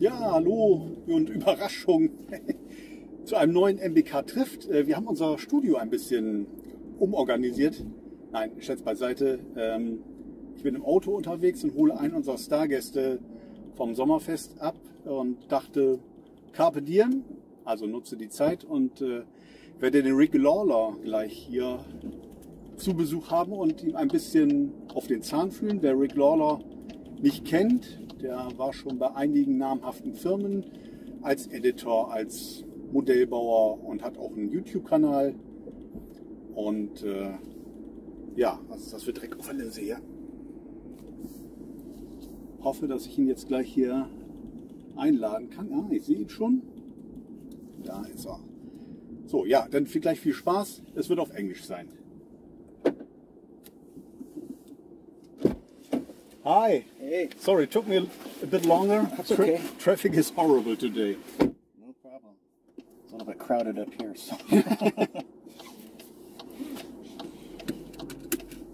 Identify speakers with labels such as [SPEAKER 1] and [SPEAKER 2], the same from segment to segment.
[SPEAKER 1] Ja, hallo und Überraschung zu einem neuen MBK trifft. Wir haben unser Studio ein bisschen umorganisiert. Nein, Scherz beiseite. Ich bin im Auto unterwegs und hole einen unserer Stargäste vom Sommerfest ab und dachte, Carpe Diem, also nutze die Zeit und werde den Rick Lawler gleich hier zu Besuch haben und ihm ein bisschen auf den Zahn fühlen. Wer Rick Lawler nicht kennt, der war schon bei einigen namhaften Firmen als Editor, als Modellbauer und hat auch einen Youtube Kanal. Und ja, was ist das für Dreck auf der Linse hier? Hoffe, dass ich ihn jetzt gleich hier einladen kann. Ja, ich sehe ihn schon. Da ist er. So, ja, dann gleich viel Spaß. Es wird auf Englisch sein. Hi.
[SPEAKER 2] Hey.
[SPEAKER 1] Sorry, it took me a bit longer.
[SPEAKER 2] That's okay.
[SPEAKER 1] Traffic is horrible today.
[SPEAKER 2] No problem. It's a little bit crowded up here, so.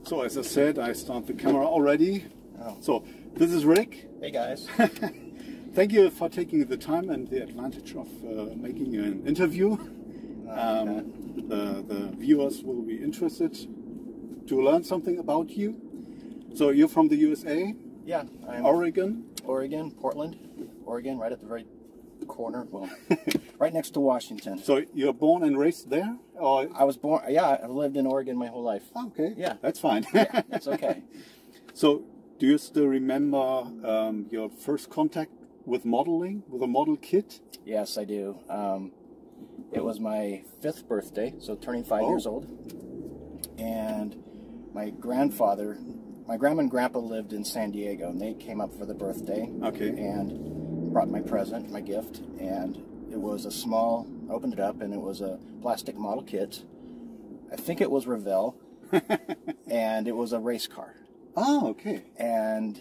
[SPEAKER 1] So, as I said, I start the camera already.
[SPEAKER 2] Oh.
[SPEAKER 1] So, this is Rick.
[SPEAKER 2] Hey guys.
[SPEAKER 1] Thank you for taking the time and the advantage of making an interview. The viewers will be interested to learn something about you. So you're from the USA?
[SPEAKER 2] Yeah, I'm
[SPEAKER 1] Oregon?
[SPEAKER 2] Oregon, Portland, Oregon, right at the very corner. Well, right next to Washington.
[SPEAKER 1] So you're born and raised there? Or?
[SPEAKER 2] I was born. Yeah, I've lived in Oregon my whole life.
[SPEAKER 1] Okay.
[SPEAKER 2] Yeah,
[SPEAKER 1] that's fine.
[SPEAKER 2] Yeah, that's okay.
[SPEAKER 1] So, do you still remember your first contact with modeling, with a model kit?
[SPEAKER 2] Yes, I do. It was my 5th birthday, so turning 5 years old. And my grandfather, my grandma and grandpa lived in San Diego, and they came up for the birthday.
[SPEAKER 1] Okay.
[SPEAKER 2] And brought my present, my gift, and it was a small, opened it up, and it was a plastic model kit. I think it was Revell, and it was a race car.
[SPEAKER 1] Oh, okay.
[SPEAKER 2] And,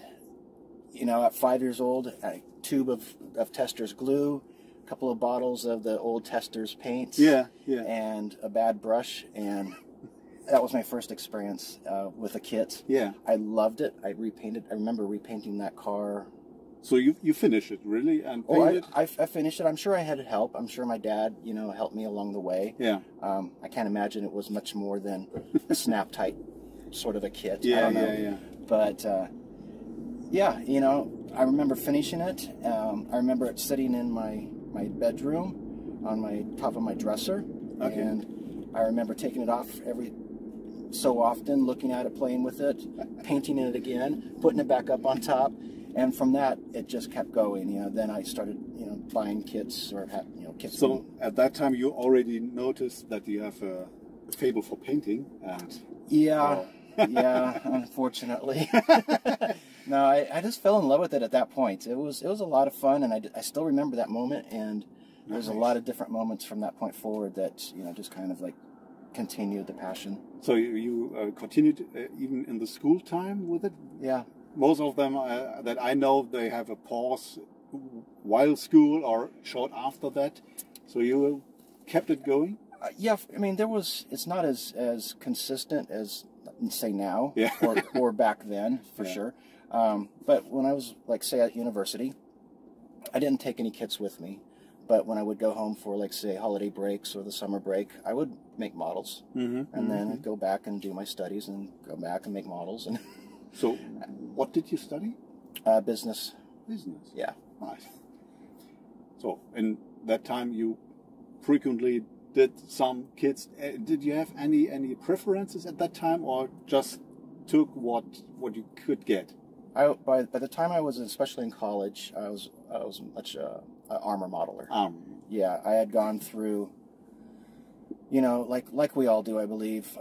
[SPEAKER 2] you know, at 5 years old, a tube of Tester's glue, a couple of bottles of the old Tester's paints,
[SPEAKER 1] yeah.
[SPEAKER 2] and a bad brush, and that was my first experience with a kit.
[SPEAKER 1] Yeah.
[SPEAKER 2] I loved it. I remember repainting that car.
[SPEAKER 1] So you finished it, really? And painted?
[SPEAKER 2] I finished it. I'm sure I had help. I'm sure my dad, you know, helped me along the way.
[SPEAKER 1] Yeah.
[SPEAKER 2] I can't imagine it was much more than a snap-tight sort of a kit.
[SPEAKER 1] Yeah,
[SPEAKER 2] I don't know.
[SPEAKER 1] yeah.
[SPEAKER 2] But, yeah, you know, I remember finishing it. I remember it sitting in my bedroom on my top of my dresser.
[SPEAKER 1] Okay.
[SPEAKER 2] And I remember taking it off every so often, looking at it, playing with it, painting it again, putting it back up on top. And from that, it just kept going. You know, then I started, you know, buying kits or kits.
[SPEAKER 1] So at that time, you already noticed that you have a fable for painting, and
[SPEAKER 2] yeah, yeah. Unfortunately, no. I just fell in love with it at that point. It was a lot of fun, and I still remember that moment. And there's a lot of different moments from that point forward that, you know, just kind of like continued the passion.
[SPEAKER 1] So you continued even in the school time with it?
[SPEAKER 2] Yeah.
[SPEAKER 1] Most of them that I know, they have a pause while school or short after that. So you kept it going?
[SPEAKER 2] Yeah, I mean, it's not as consistent as, say, now,
[SPEAKER 1] yeah.
[SPEAKER 2] or back then, for sure. But when I was, like, say, at university, I didn't take any kits with me. But when I would go home for, like, say, holiday breaks or the summer break, I would make models. And then I'd go back and do my studies and go back and make models. And
[SPEAKER 1] so, what did you study?
[SPEAKER 2] Business.
[SPEAKER 1] Business?
[SPEAKER 2] Yeah.
[SPEAKER 1] Nice. So, in that time, you frequently did some kits. Did you have any preferences at that time, or just took what you could get?
[SPEAKER 2] By the time I was, especially in college, I was much an armor modeler. Yeah, I had gone through, you know, like we all do, I believe.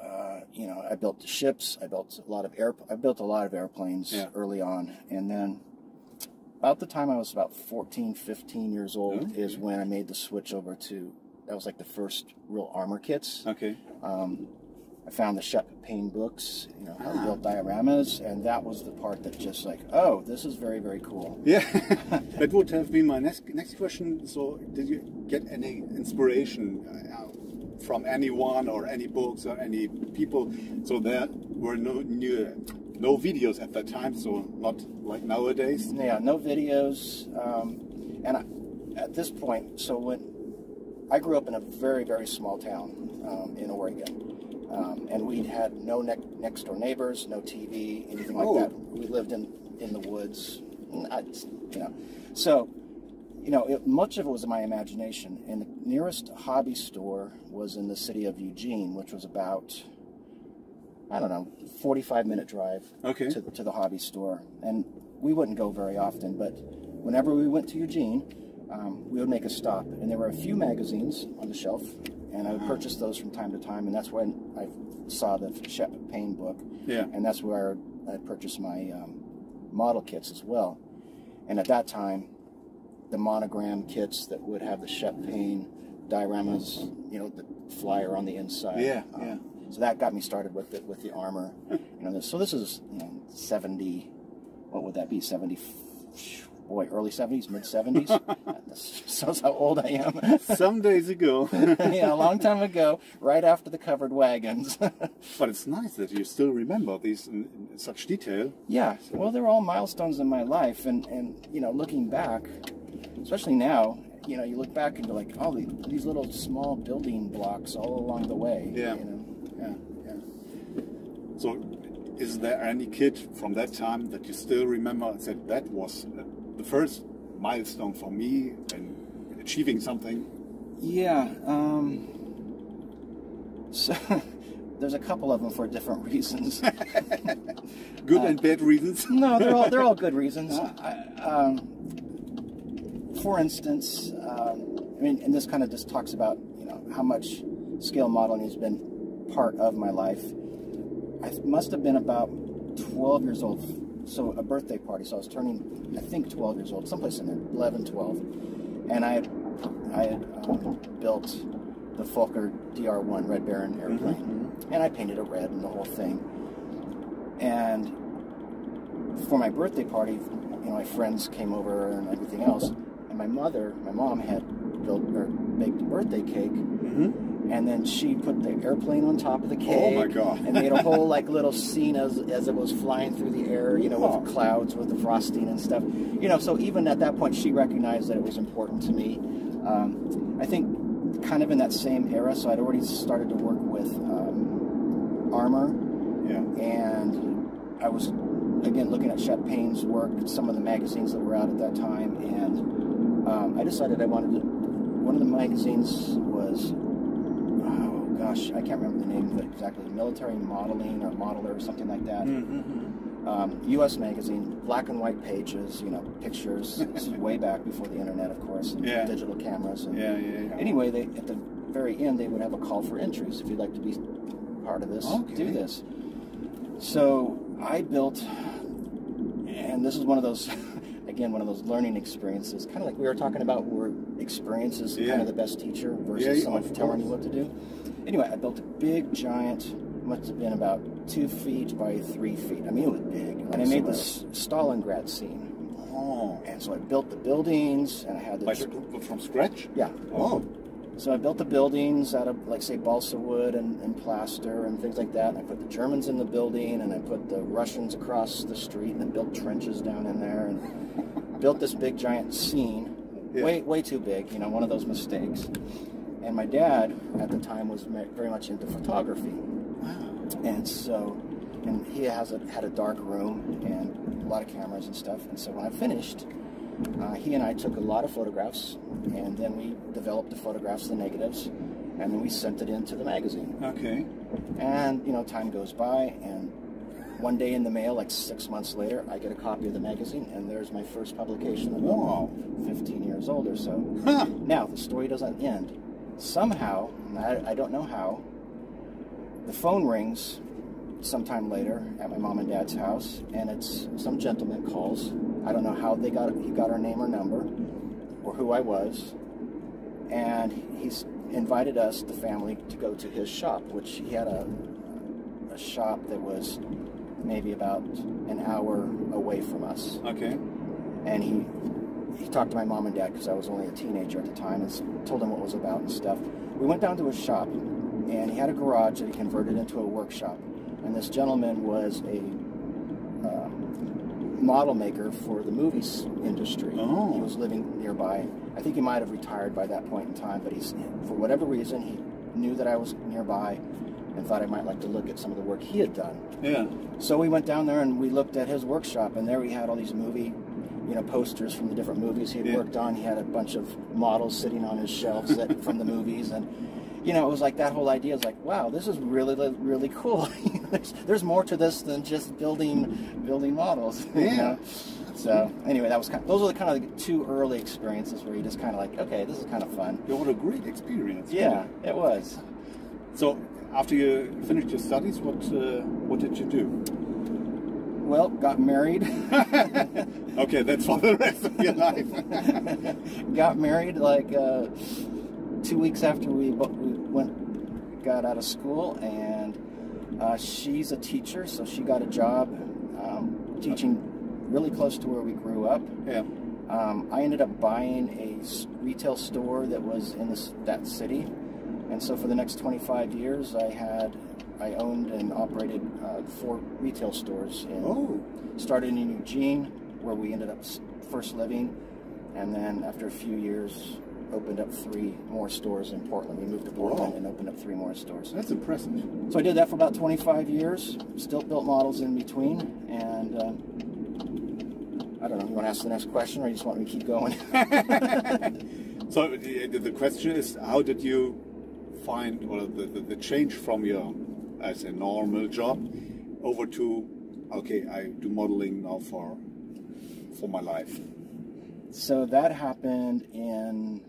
[SPEAKER 2] You know, I built ships. I built a lot of airplanes early on, and then about the time I was about 14, 15 years old is when I made the switch over to. That was like the first real armor kits. Okay. I found the Shep Payne books, you know, how to build dioramas, and that was the part that just like, oh, this is very, very cool.
[SPEAKER 1] Yeah, that would have been my next question. So, did you get any inspiration from anyone or any books or any people? So there were no new no videos at that time, so not like nowadays.
[SPEAKER 2] Yeah, no videos. At this point, so when I grew up in a very, very small town in Oregon, and we had no next door neighbors, no TV, anything like that. We lived in the woods, So, much of it was in my imagination. And the nearest hobby store was in the city of Eugene, which was about, I don't know, 45-minute drive to the hobby store. And we wouldn't go very often, but whenever we went to Eugene, we would make a stop. And there were a few magazines on the shelf, and I would purchase those from time to time. And that's when I saw the Shep Payne book. Yeah. And that's where I purchased my model kits as well. And at that time, the monogram kits that would have the Shep Payne dioramas, the flyer on the inside. Yeah, so that got me started with the armor. So this is 70. What would that be? 70. Boy, early 70s, mid 70s. That shows how old I am.
[SPEAKER 1] Some days ago.
[SPEAKER 2] Yeah, a long time ago, right after the covered wagons.
[SPEAKER 1] But it's nice that you still remember these in such detail.
[SPEAKER 2] Yeah, well, they're all milestones in my life, and looking back, especially now, you look back and you're like, oh, these little small building blocks all along the way. Yeah. Yeah.
[SPEAKER 1] So, is there any kid from that time that you still remember and said that was the first milestone for me in achieving something?
[SPEAKER 2] Yeah. So there's a couple of them for different reasons.
[SPEAKER 1] Good and bad reasons?
[SPEAKER 2] No, they're all good reasons. For instance, and this kind of just talks about how much scale modeling has been part of my life. I must have been about 12 years old, so a birthday party. So I was turning, I think, 12 years old, someplace in there, 11, 12, and I had built the Fokker DR-1 Red Baron airplane, and I painted it red and the whole thing. And for my birthday party, my friends came over and everything else. My mom had baked a birthday cake, and then she put the airplane on top of the cake.
[SPEAKER 1] Oh my God!
[SPEAKER 2] And made a whole little scene as it was flying through the air, with clouds, with the frosting and stuff. So even at that point, she recognized that it was important to me. I think kind of in that same era, so I'd already started to work with armor, and I was again looking at Shep Payne's work, some of the magazines that were out at that time, and I decided I wanted to. One of the magazines was, oh gosh, I can't remember the name of it exactly. Military Modeling or Modeler or something like that. U.S. magazine, black and white pages, pictures. This is way back before the internet, of course, and digital cameras. And anyway, at the very end, they would have a call for entries if you'd like to be part of this, do this. So I built, and this is one of those. Again, one of those learning experiences, kind of like we were talking about, where experience is kind of the best teacher versus someone telling you what to do. Anyway, I built a big, giant, must have been about 2 feet by 3 feet. I mean, it was big. And I made this Stalingrad scene. Oh. And so I built the buildings, and I had the...
[SPEAKER 1] From scratch?
[SPEAKER 2] Yeah. Oh. So I built the buildings out of, like, say, balsa wood and plaster and things like that. And I put the Germans in the building, and I put the Russians across the street, and I built trenches down in there, and built this big, giant scene. Way too big, one of those mistakes. And my dad, at the time, was very much into photography. Wow. And so, he had a dark room and a lot of cameras and stuff. And so when I finished, he and I took a lot of photographs, and then we developed the photographs, the negatives, and then we sent it into the magazine. Okay. And, time goes by, and one day in the mail, like 6 months later, I get a copy of the magazine, and there's my first publication. Wow. 15 years old or so. Huh. Now, the story doesn't end. Somehow, I don't know how, the phone rings sometime later at my mom and dad's house, and it's some gentleman calls. I don't know how he got our name or number, or who I was, and he's invited us, the family, to go to his shop, which he had a shop that was maybe about an hour away from us. Okay. And he talked to my mom and dad, because I was only a teenager at the time, and told them what it was about and stuff. We went down to his shop, and he had a garage that he converted into a workshop. And this gentleman was a model maker for the movies industry.
[SPEAKER 1] Oh.
[SPEAKER 2] He was living nearby. I think he might have retired by that point in time, but for whatever reason, he knew that I was nearby and thought I might like to look at some of the work he had done.
[SPEAKER 1] Yeah.
[SPEAKER 2] So we went down there and we looked at his workshop, and there he had all these movie, posters from the different movies he had worked on. He had a bunch of models sitting on his shelves from the movies, and it was like that whole idea is like, wow, this is really, really cool. there's more to this than just building models.
[SPEAKER 1] Yeah.
[SPEAKER 2] So anyway, those are the kind of the two early experiences where you just kind of like, okay, this is kind of fun.
[SPEAKER 1] Yeah, what a great experience.
[SPEAKER 2] Yeah, it was.
[SPEAKER 1] So after you finished your studies, what did you do?
[SPEAKER 2] Well, got married.
[SPEAKER 1] Okay, that's for the rest of your life.
[SPEAKER 2] Got married like 2 weeks after we got out of school, and she's a teacher, so she got a job teaching really close to where we grew up.
[SPEAKER 1] Yeah.
[SPEAKER 2] I ended up buying a retail store that was in that city, and so for the next 25 years, I owned and operated 4 retail stores. Started in Eugene, where we ended up first living, and then after a few years, opened up 3 more stores in Portland. We moved to Portland and opened up 3 more stores.
[SPEAKER 1] That's impressive.
[SPEAKER 2] So I did that for about 25 years. Still built models in between, and I don't know. You want to ask the next question, or you just want me to keep going?
[SPEAKER 1] So the question is, how did you find the change from your as a normal job over to, okay, I do modeling now for my life?
[SPEAKER 2] So that happened in,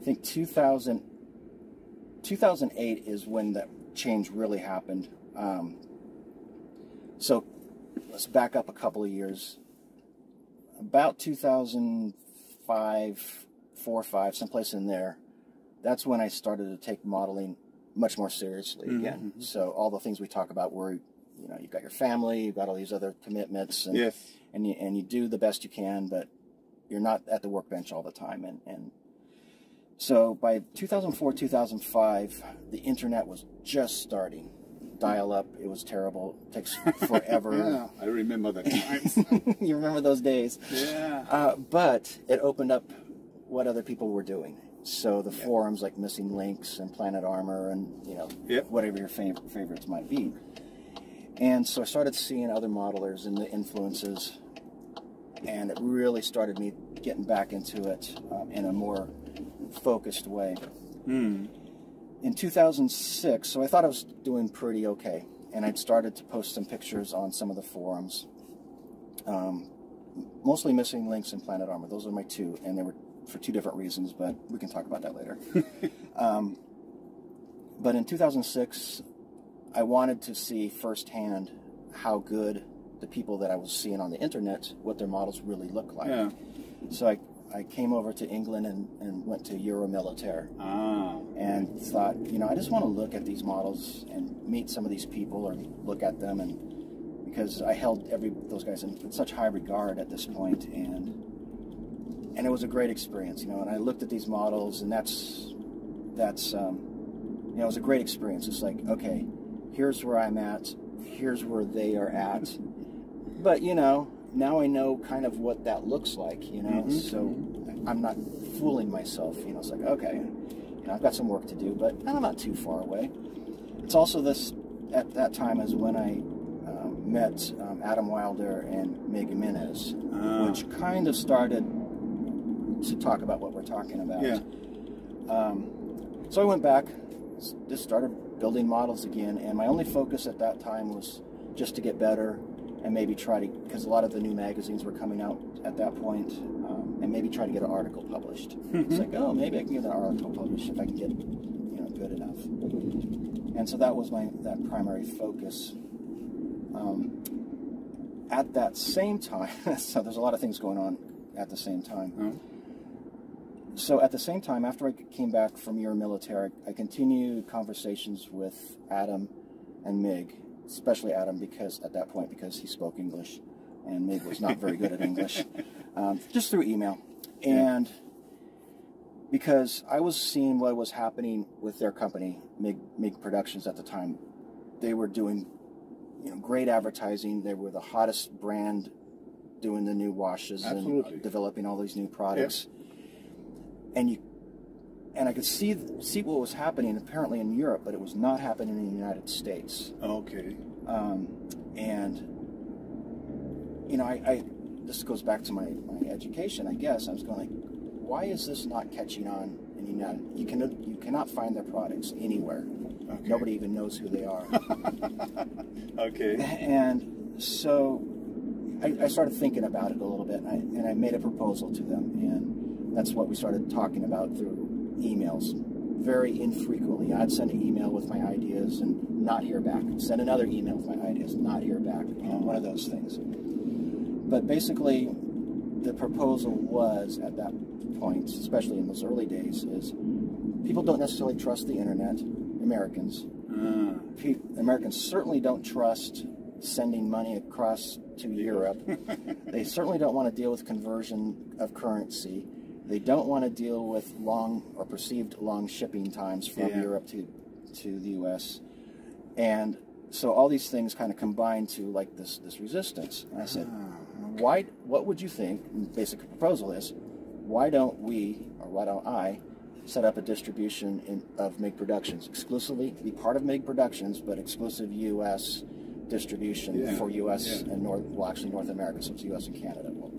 [SPEAKER 2] I think 2008 is when that change really happened. So let's back up a couple of years. About 2005, 4 or 5, someplace in there, that's when I started to take modeling much more seriously again. So all the things we talk about were, you've got your family, you've got all these other commitments, and
[SPEAKER 1] yes,
[SPEAKER 2] and you do the best you can, but you're not at the workbench all the time. And so by 2004, 2005, the internet was just starting. Dial-up, it was terrible. It takes forever.
[SPEAKER 1] Yeah, I remember that times.
[SPEAKER 2] You remember those days?
[SPEAKER 1] Yeah.
[SPEAKER 2] But it opened up what other people were doing. So the forums like Missing Links and Planet Armor and whatever your favorites might be. And so I started seeing other modelers and the influences, and it really started me getting back into it in a more focused way. In 2006, so I thought I was doing pretty okay, and I'd started to post some pictures on some of the forums, mostly Missing Links and Planet Armor. Those are my 2, and they were for 2 different reasons, but we can talk about that later. But in 2006, I wanted to see firsthand how good the people that I was seeing on the internet, what their models really look like.
[SPEAKER 1] Yeah.
[SPEAKER 2] So I came over to England and went to Euromilitaire. And thought, I just want to look at these models and meet some of these people or look at them, and because I held those guys in such high regard at this point, and it was a great experience, and I looked at these models, and that's it was a great experience. It's like, okay, here's where I'm at, here's where they are at, but now I know kind of what that looks like, so I'm not fooling myself, it's like, okay, I've got some work to do, but I'm not too far away. It's also at that time is when I met Adam Wilder and Meg Jimenez, which kind of started to talk about what we're talking about.
[SPEAKER 1] Yeah.
[SPEAKER 2] So I went back, just started building models again, and my only focus at that time was just to get better and maybe try to, because a lot of the new magazines were coming out at that point, and maybe try to get an article published. It's like, oh, maybe I can get an article published if I can get, good enough. And so that was that primary focus. At that same time, so there's a lot of things going on at the same time. So at the same time, after I came back from Euromilitaire, I continued conversations with Adam and Mig, especially Adam because he spoke English, and Mig was not very good at English, just through email. And because I was seeing what was happening with their company, Mig Productions at the time, they were doing great advertising. They were the hottest brand doing the new washes and developing all these new products. And I could see what was happening apparently in Europe, but it was not happening in the United States.
[SPEAKER 1] Okay.
[SPEAKER 2] And this goes back to my education, I guess. I was going like, why is this not catching on in the United? You cannot find their products anywhere. Okay. Nobody even knows who they are.
[SPEAKER 1] Okay.
[SPEAKER 2] And so I started thinking about it a little bit, and I made a proposal to them, and that's what we started talking about through emails. Very infrequently, I'd send an email with my ideas and not hear back. Send another email with my ideas, not hear back. One of those things. But basically, the proposal was at that point, especially in those early days, is people don't necessarily trust the internet. Americans. Americans certainly don't trust sending money across to Europe. They certainly don't want to deal with conversion of currency. They don't want to deal with long or perceived long shipping times from Europe to the U.S. And so all these things kind of combine to like this resistance. And I said, what would you think, and the basic proposal is, why don't I set up a distribution of MIG Productions, exclusively, be part of MIG Productions, but exclusive U.S. distribution for U.S. and North America, so it's U.S. and Canada, well,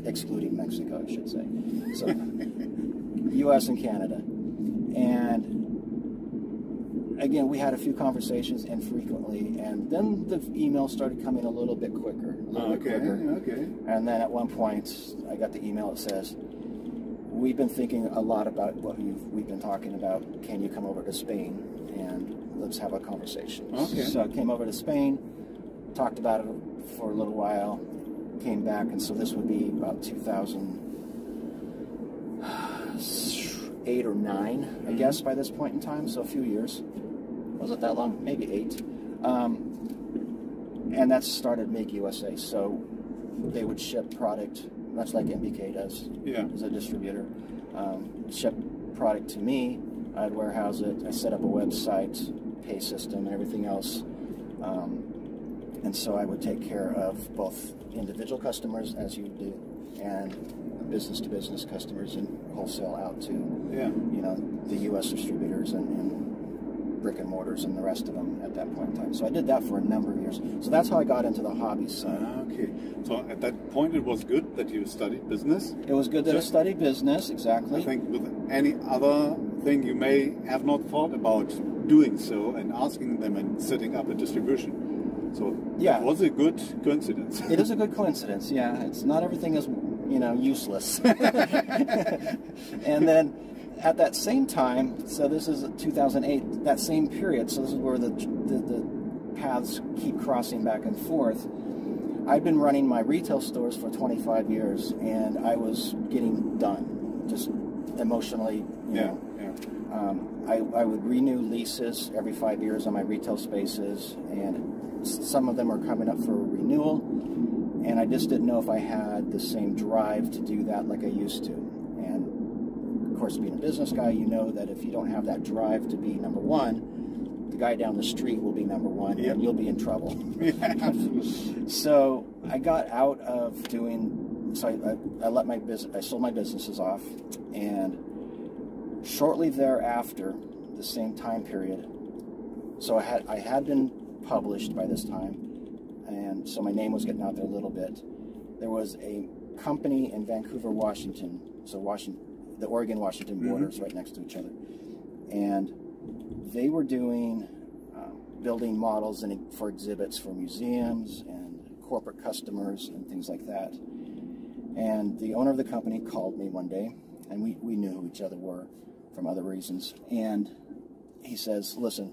[SPEAKER 2] excluding Mexico, I should say. So, U.S. and Canada. And again, we had a few conversations infrequently, and then the emails started coming a little bit quicker,
[SPEAKER 1] Okay.
[SPEAKER 2] And then at one point, I got the email that says, we've been thinking a lot about what we've been talking about. Can you come over to Spain and let's have a conversation?
[SPEAKER 1] Okay.
[SPEAKER 2] So I came over to Spain, talked about it for a little while, came back, and so this would be about 2008 or 9, I guess, by this point in time, so a few years. Was it that long? Maybe 8. And that started MIG USA, so they would ship product, much like MBK does, as a distributor. Ship product to me, I'd warehouse it, I set up a website, pay system, and everything else. And so I would take care of both individual customers, as you do, and business-to-business customers, and wholesale out to the U.S. distributors and brick and mortars and the rest of them at that point in time. So I did that for a number of years. So that's how I got into the hobby side.
[SPEAKER 1] Okay. So at that point it was good that you studied business?
[SPEAKER 2] It was good that I studied business, exactly.
[SPEAKER 1] I think with any other thing you may have not thought about doing so and asking them and setting up a distribution. So it was a good coincidence. It
[SPEAKER 2] is a good coincidence, yeah. It's not everything is, useless. And then at that same time, so this is 2008, that same period, so this is where the paths keep crossing back and forth. I'd been running my retail stores for 25 years, and I was getting done, just emotionally, you know. I would renew leases every 5 years on my retail spaces, and some of them are coming up for renewal, and I just didn't know if I had the same drive to do that like I used to. And of course, being a business guy, you know that if you don't have that drive to be number one, the guy down the street will be number one, and you'll be in trouble. So I got out of doing, so I let my business, I sold my businesses off, and shortly thereafter, the same time period, so I had been published by this time, and so my name was getting out there a little bit. There was a company in Vancouver, Washington, so the Oregon-Washington border is right next to each other, and they were doing building models for exhibits for museums and corporate customers and things like that. And the owner of the company called me one day, and we knew who each other were from other reasons, and he says, listen,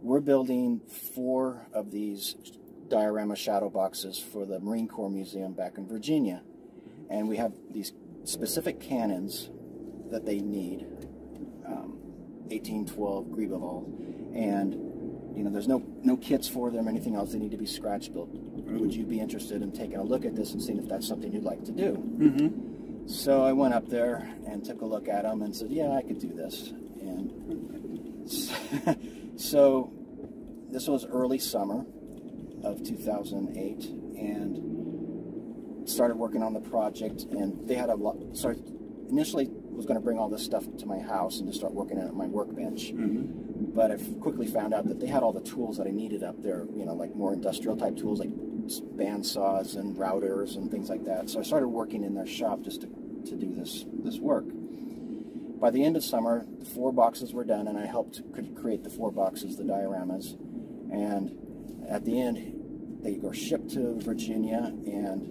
[SPEAKER 2] we're building 4 of these diorama shadow boxes for the Marine Corps Museum back in Virginia, and we have these specific cannons that they need, 1812 Gribeval, and there's no kits for them or anything else. They need to be scratch built. Would you be interested in taking a look at this and seeing if that's something you'd like to do? So I went up there and took a look at them and said, yeah, I could do this. And so this was early summer of 2008, and started working on the project. And they had a lot. So initially was going to bring all this stuff to my house and just start working on it at my workbench. But I quickly found out that they had all the tools that I needed up there, you know, like more industrial type tools like band saws and routers and things like that. So I started working in their shop just to do this work. By the end of summer, the 4 boxes were done, and I helped create the 4 boxes, the dioramas. And at the end, they were shipped to Virginia, and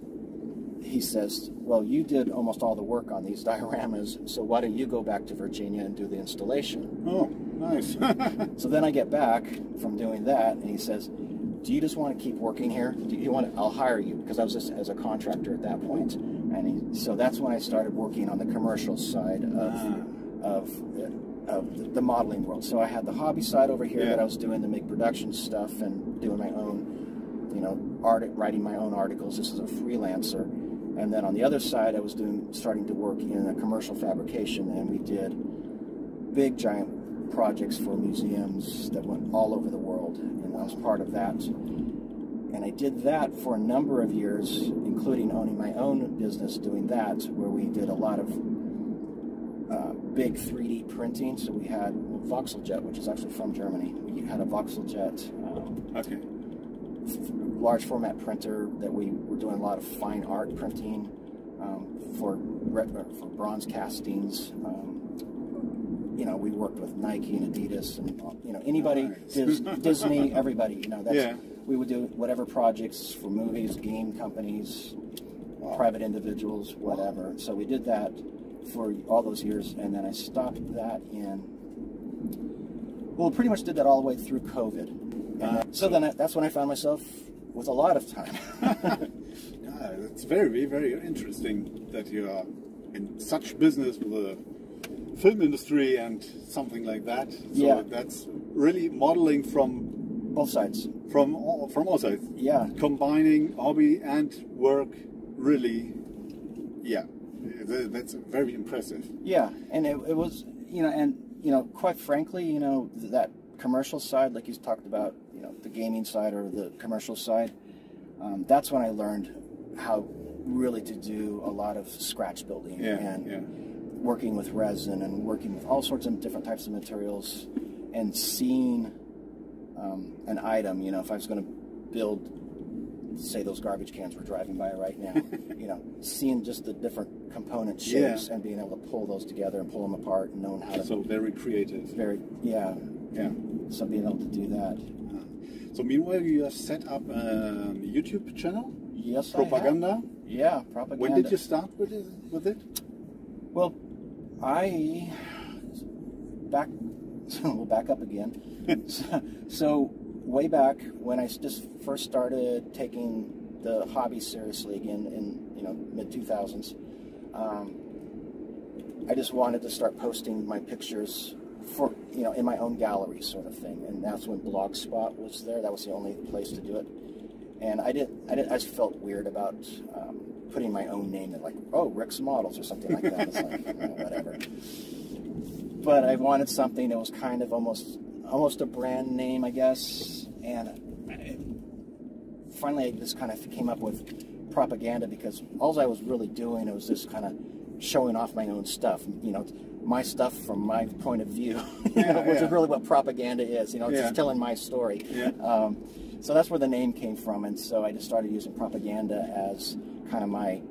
[SPEAKER 2] he says, well, you did almost all the work on these dioramas, so why don't you go back to Virginia and do the installation?
[SPEAKER 1] Oh, nice.
[SPEAKER 2] So then I get back from doing that, and he says, do you just want to keep working here? Do you want to, I'll hire you, because I was just as a contractor at that point. And so that's when I started working on the commercial side of the modeling world. So I had the hobby side over here that I was doing the MIG production stuff and doing my own, you know, writing my own articles. This is a freelancer. And then on the other side, I was starting to work in a commercial fabrication, and we did big, giant projects for museums that went all over the world, and I was part of that. And I did that for a number of years, including owning my own business doing that, where we did a lot of big 3D printing. So we had Voxeljet, which is actually from Germany. We had a Voxeljet large format printer that we were doing a lot of fine art printing for bronze castings. You know, we worked with Nike and Adidas and, you know, anybody, Disney, everybody, you know, that's, we would do whatever projects for movies, game companies, private individuals, whatever. So we did that for all those years, and then I stopped that well, pretty much did that all the way through COVID. And so then that's when I found myself with a lot of time.
[SPEAKER 1] It's very, very interesting that you are in such business with the film industry and something like that. So that's really modeling from
[SPEAKER 2] both sides.
[SPEAKER 1] From all sides.
[SPEAKER 2] Yeah.
[SPEAKER 1] Combining hobby and work, really. Yeah. That's very impressive.
[SPEAKER 2] Yeah, and it was, you know, quite frankly, you know, that commercial side, like you talked about, you know, the gaming side or the commercial side, that's when I learned how really to do a lot of scratch building and working with resin and working with all sorts of different types of materials and seeing an item, you know, if I was going to build, say those garbage cans we're driving by right now, you know, seeing just the different component shapes and being able to pull those together and pull them apart and knowing how to...
[SPEAKER 1] So very creative.
[SPEAKER 2] Very, so being able to do that.
[SPEAKER 1] So meanwhile, you have set up a YouTube channel?
[SPEAKER 2] Yes,
[SPEAKER 1] Propaganda?
[SPEAKER 2] I have. Yeah, propaganda.
[SPEAKER 1] When did you start with it?
[SPEAKER 2] Well, we'll back up again. So way back when I just first started taking the hobby seriously again in, you know, mid-2000s, I just wanted to start posting my pictures for, you know, in my own gallery sort of thing, and that's when Blogspot was there. That was the only place to do it, and I just felt weird about putting my own name in, like, oh, Rick's Models or something like that. It's like, whatever. But I wanted something that was kind of almost a brand name, I guess, and finally I just kind of came up with propaganda, because all I was really doing, it was just kind of showing off my own stuff, you know, my stuff from my point of view, which is really what propaganda is, you know, just telling my story. So that's where the name came from, and so I just started using propaganda as kind of my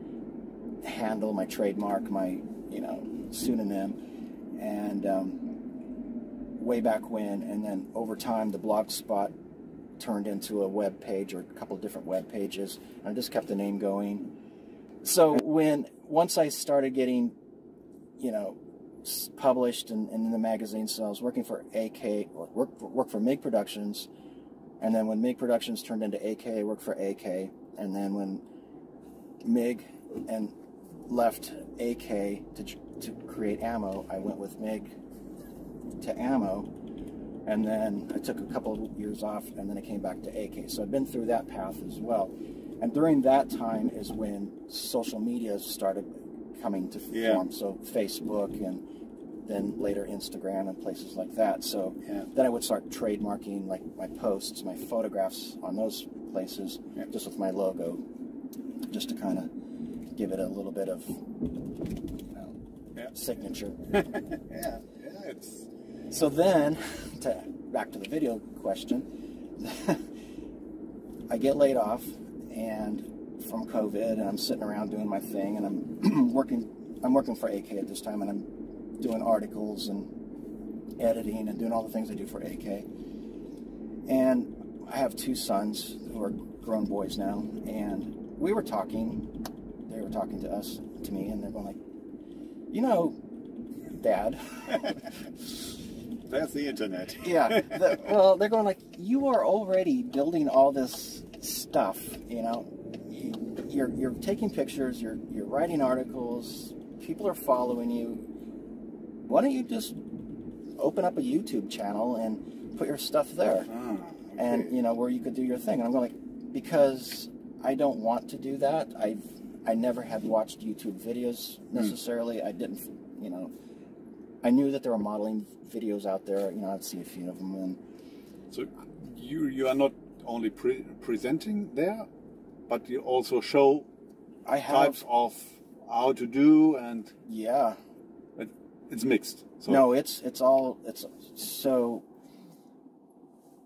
[SPEAKER 2] handle, my trademark, my, you know, pseudonym, and way back when, and then over time the Blogspot turned into a web page or a couple of different web pages, and I just kept the name going. So once I started getting, you know, published in the magazine, so I was working for AK, or worked for MIG Productions, and then when MIG Productions turned into AK, I worked for AK, and then when MIG and left AK to create Ammo, I went with MIG to Ammo, and then I took a couple of years off, and then I came back to AK. So I've been through that path as well. And during that time is when social media started coming to form. So Facebook and then later Instagram and places like that. So then I would start trademarking like my posts, my photographs on those places, just with my logo, just to kind of give it a little bit of, you know, signature.
[SPEAKER 1] It's...
[SPEAKER 2] So then, back to the video question, I get laid off and from COVID, and I'm sitting around doing my thing, and I'm working for AK at this time, and I'm doing articles and editing and doing all the things I do for AK. And I have 2 sons who are grown boys now, and we were talking. They were talking to me, and they're going like, you know, Dad.
[SPEAKER 1] That's the internet.
[SPEAKER 2] Well, they're going like, you are already building all this stuff, you know. You're taking pictures, you're writing articles, people are following you. Why don't you just open up a YouTube channel and put your stuff there? And, you know, where you could do your thing. And I'm going like, because I don't want to do that. I never had watched YouTube videos necessarily. I didn't, you know, I knew that there were modeling videos out there. You know, I'd see a few of them. And
[SPEAKER 1] so you are not only presenting there, but you also show types of how to do, and it's mixed. So.
[SPEAKER 2] No, it's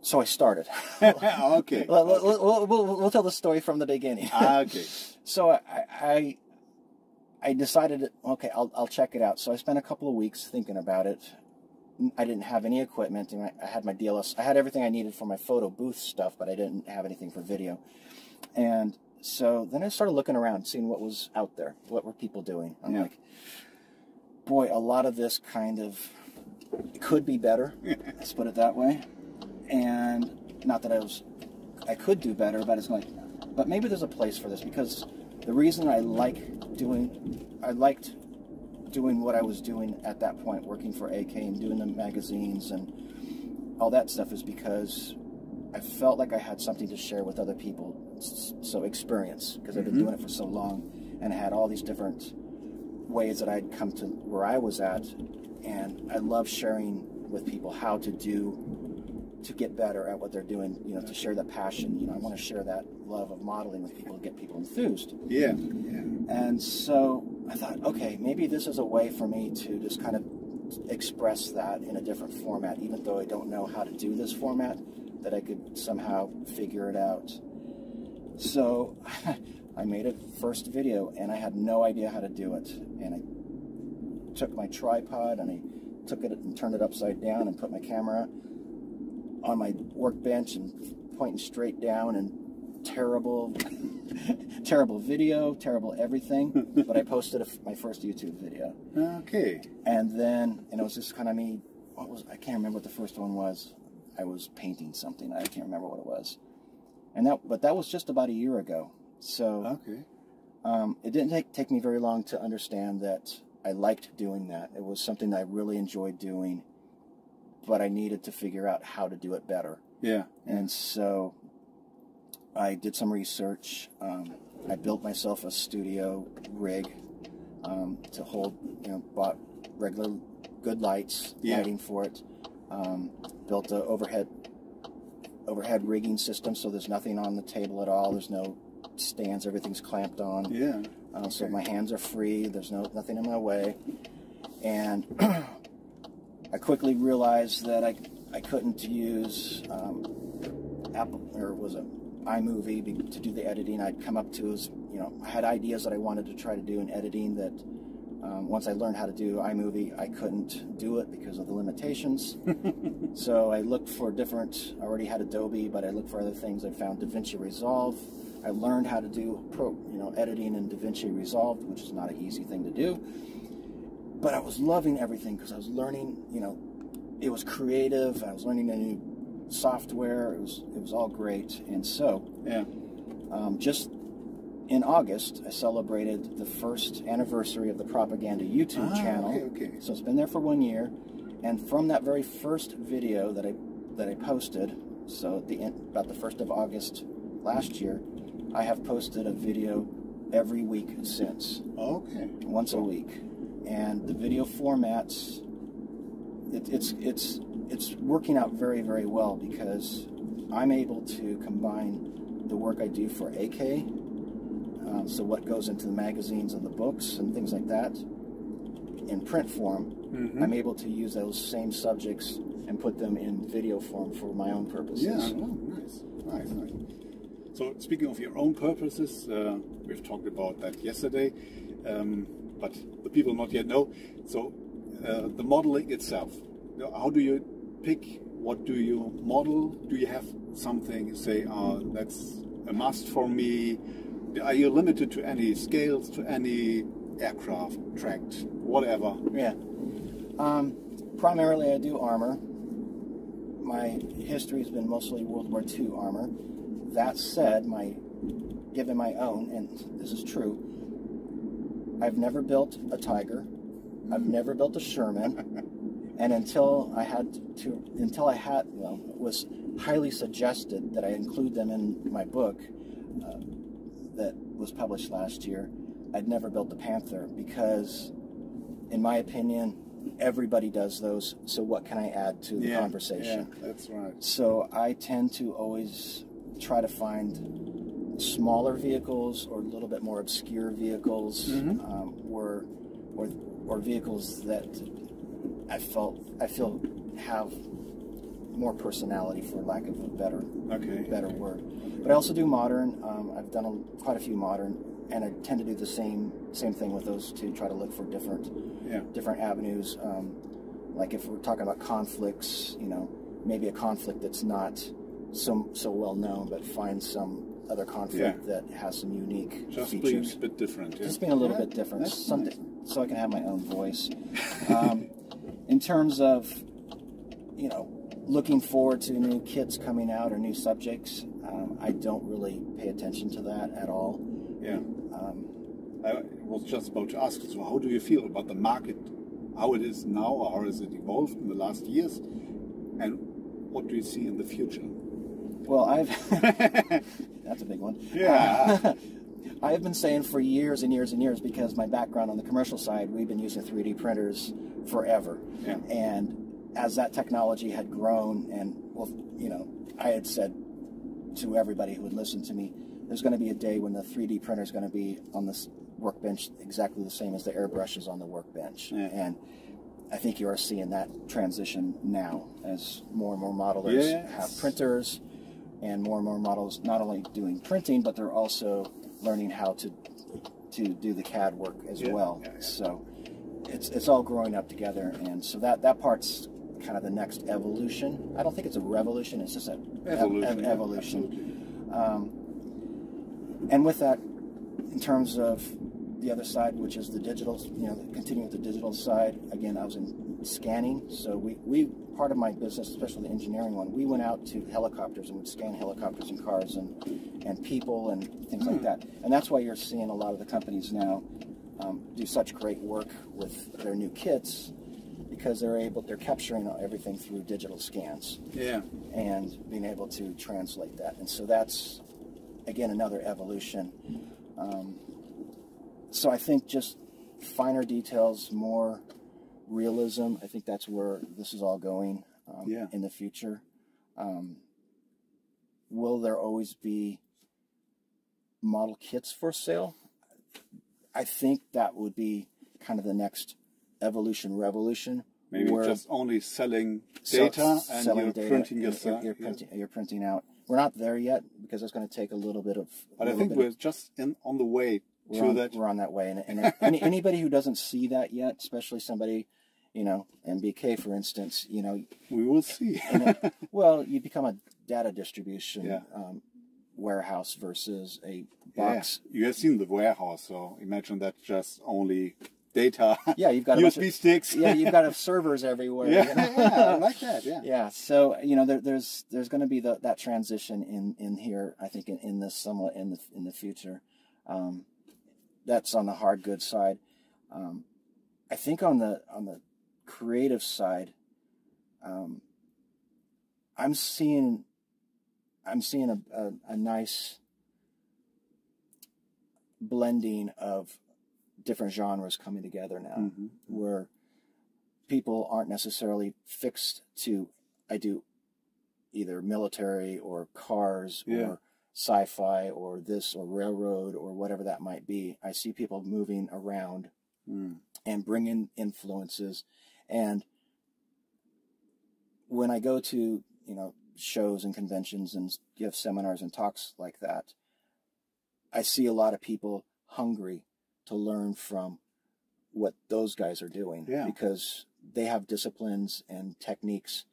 [SPEAKER 2] so I started.
[SPEAKER 1] Okay.
[SPEAKER 2] We'll tell the story from the beginning.
[SPEAKER 1] Okay.
[SPEAKER 2] So I decided, okay, I'll check it out. So I spent a couple of weeks thinking about it. I didn't have any equipment, and I had my DLS. I had everything I needed for my photo booth stuff, but I didn't have anything for video. And so then I started looking around, seeing what was out there. What were people doing? I'm like, boy, a lot of this kind of could be better. Let's put it that way. And not that I could do better, but it's like, but maybe there's a place for this, because the reason I liked doing what I was doing at that point, working for AK and doing the magazines and all that stuff, is because I felt like I had something to share with other people. So experience, because I've been doing it for so long, and I had all these different ways that I'd come to where I was at, and I love sharing with people how to get better at what they're doing, you know, to share that passion. You know, I want to share that love of modeling with people, to get people enthused.
[SPEAKER 1] Yeah.
[SPEAKER 2] And so I thought, okay, maybe this is a way for me to just kind of express that in a different format, even though I don't know how to do this format, that I could somehow figure it out. So I made a first video, and I had no idea how to do it. And I took my tripod, and I took it and turned it upside down, and put my camera on my workbench and pointing straight down, and terrible video, terrible everything. But I posted my first YouTube video.
[SPEAKER 1] Okay.
[SPEAKER 2] And then, and it was just kind of me. I can't remember what the first one was. I was painting something. I can't remember what it was. But that was just about a year ago. So it didn't take me very long to understand that I liked doing that. It was something that I really enjoyed doing, but I needed to figure out how to do it better. Yeah. And so I did some research. I built myself a studio rig to hold, you know, bought regular good lights, lighting for it. Built an overhead rigging system, so there's nothing on the table at all. There's no stands. Everything's clamped on. Yeah. So my hands are free. There's nothing in my way. And I quickly realized that I couldn't use iMovie to do the editing. I'd come up to, you know, I had ideas that I wanted to try to do in editing that once I learned how to do iMovie, I couldn't do it because of the limitations. So I looked for different, I already had Adobe, but I looked for other things. I found DaVinci Resolve. I learned how to do editing in DaVinci Resolve, which is not an easy thing to do. But I was loving everything because I was learning, you know, it was creative. I was learning a new software. It was all great. And so, just in August, I celebrated the first anniversary of the Propaganda YouTube channel. Okay. So it's been there for 1 year, and from that very first video that I posted, so about the 1st of August last year, I have posted a video every week since. Okay. Once a week, and the video formats it's working out very, very well because I'm able to combine the work I do for AK, so what goes into the magazines and the books and things like that, in print form. Mm-hmm. I'm able to use those same subjects and put them in video form for my own purposes.
[SPEAKER 1] Yeah, oh, nice. So speaking of your own purposes, we've talked about that yesterday, but the people not yet know. So the modeling itself, how do you pick? What do you model? Do you have something, say, that's a must for me? Are you limited to any scales, to any aircraft, tracked, whatever?
[SPEAKER 2] Yeah. Primarily I do armor. My history has been mostly World War II armor. That said, given my own, and this is true, I've never built a Tiger. I've never built a Sherman. And until I was highly suggested that I include them in my book that was published last year, I'd never built the Panther because, in my opinion, everybody does those, so what can I add to the conversation?
[SPEAKER 1] Yeah, that's right.
[SPEAKER 2] So I tend to always try to find smaller vehicles or a little bit more obscure vehicles, or vehicles that I feel have more personality, for lack of a better word. But I also do modern. I've done quite a few modern, and I tend to do the same thing with those two. Try to look for different avenues. Like if we're talking about conflicts, maybe a conflict that's not so well known, but find some other conflict that has some unique features.
[SPEAKER 1] Being a bit different.
[SPEAKER 2] Just being a little bit different,
[SPEAKER 1] nice.
[SPEAKER 2] So I can have my own voice. In terms of, looking forward to new kits coming out or new subjects, I don't really pay attention to that at all.
[SPEAKER 1] Yeah. I was just about to ask, so how do you feel about the market, how it is now, or how has it evolved in the last years, and what do you see in the future?
[SPEAKER 2] Well, that's a big one.
[SPEAKER 1] Yeah.
[SPEAKER 2] I've been saying for years and years and years, because my background on the commercial side, we've been using 3D printers forever. Yeah. And as that technology had grown, and I had said to everybody who would listen to me, there's going to be a day when the 3D printer is going to be on this workbench exactly the same as the airbrush is on the workbench. Yeah. And I think you are seeing that transition now as more and more modelers have printers, and more models not only doing printing, but they're also learning how to do the CAD work as well. Yeah. So it's all growing up together, and so that part's kind of the next evolution. I don't think it's a revolution; it's just an evolution. And with that, in terms of the other side, which is the digital, continuing with the digital side. Again, I was in scanning, so we part of my business, especially the engineering one, we went out to helicopters and would scan helicopters and cars and people and things like that. And that's why you're seeing a lot of the companies now do such great work with their new kits, because they're capturing everything through digital scans. Yeah. And being able to translate that. And so that's, again, another evolution. So I think just finer details, more realism, I think that's where this is all going in the future. Will there always be model kits for sale? I think that would be kind of the next revolution.
[SPEAKER 1] Maybe just only selling data and printing yourself.
[SPEAKER 2] You're printing out. We're not there yet, because it's going to take a little bit of...
[SPEAKER 1] But I think we're just on the way to that.
[SPEAKER 2] We're on that way. And anybody who doesn't see that yet, especially somebody, MBK, for instance,
[SPEAKER 1] we will see.
[SPEAKER 2] Well, you become a data distribution warehouse versus a box.
[SPEAKER 1] Yeah. You have seen the warehouse, so imagine that just only data.
[SPEAKER 2] Yeah, you've got
[SPEAKER 1] USB sticks.
[SPEAKER 2] Yeah, you've got servers everywhere.
[SPEAKER 1] Yeah, like that. Yeah.
[SPEAKER 2] Yeah. So there's going to be that transition in here. I think in this somewhat in the future. That's on the hard goods side. I think on the creative side, I'm seeing a nice blending of different genres coming together now, where people aren't necessarily fixed to, I do either military or cars or sci-fi or this or railroad or whatever that might be. I see people moving around and bringing influences. And when I go to, shows and conventions and give seminars and talks like that, I see a lot of people hungry to learn from what those guys are doing because they have disciplines and techniques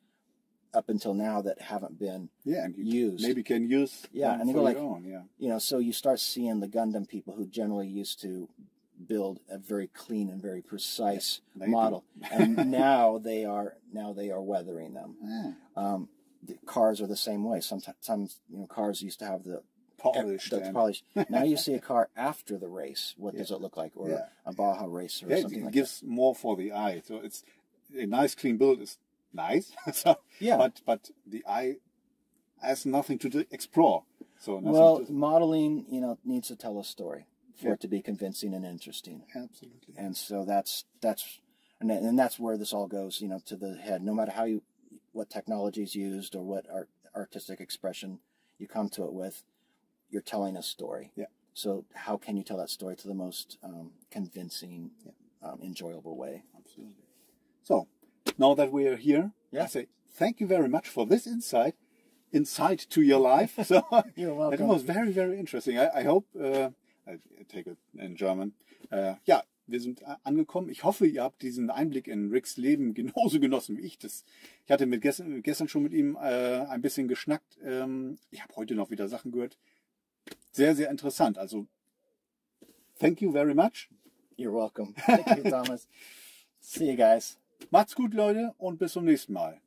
[SPEAKER 2] up until now that haven't been used.
[SPEAKER 1] Maybe can use
[SPEAKER 2] and they
[SPEAKER 1] for
[SPEAKER 2] go
[SPEAKER 1] your
[SPEAKER 2] like,
[SPEAKER 1] own,
[SPEAKER 2] so you start seeing the Gundam people who generally used to build a very clean and very precise model, and now they are weathering them. The cars are the same way. Sometimes cars used to have the polished. Now you see a car after the race. What does it look like? Or a Baja race or something like that.
[SPEAKER 1] It gives more for the eye. So it's a nice clean build is nice. But the eye has nothing to explore. So
[SPEAKER 2] modeling, needs to tell a story for it to be convincing and interesting.
[SPEAKER 1] Absolutely.
[SPEAKER 2] And so that's where this all goes, to the head. No matter what technology is used or what artistic expression you come to it with, you're telling a story.
[SPEAKER 1] Yeah.
[SPEAKER 2] So how can you tell that story to the most convincing, enjoyable way?
[SPEAKER 1] Absolutely. So now that we are here, I say thank you very much for this insight to your life. So
[SPEAKER 2] you're welcome.
[SPEAKER 1] It was very, very interesting. I hope, I take it in German. Wir sind angekommen. Ich hoffe, ihr habt diesen Einblick in Ricks Leben genauso genossen wie ich das. Ich hatte gestern schon mit ihm ein bisschen geschnackt. Ich habe heute noch wieder Sachen gehört. Sehr, sehr interessant. Also, thank you very much.
[SPEAKER 2] You're welcome. Thank you, Thomas. See you guys.
[SPEAKER 1] Macht's gut, Leute, und bis zum nächsten Mal.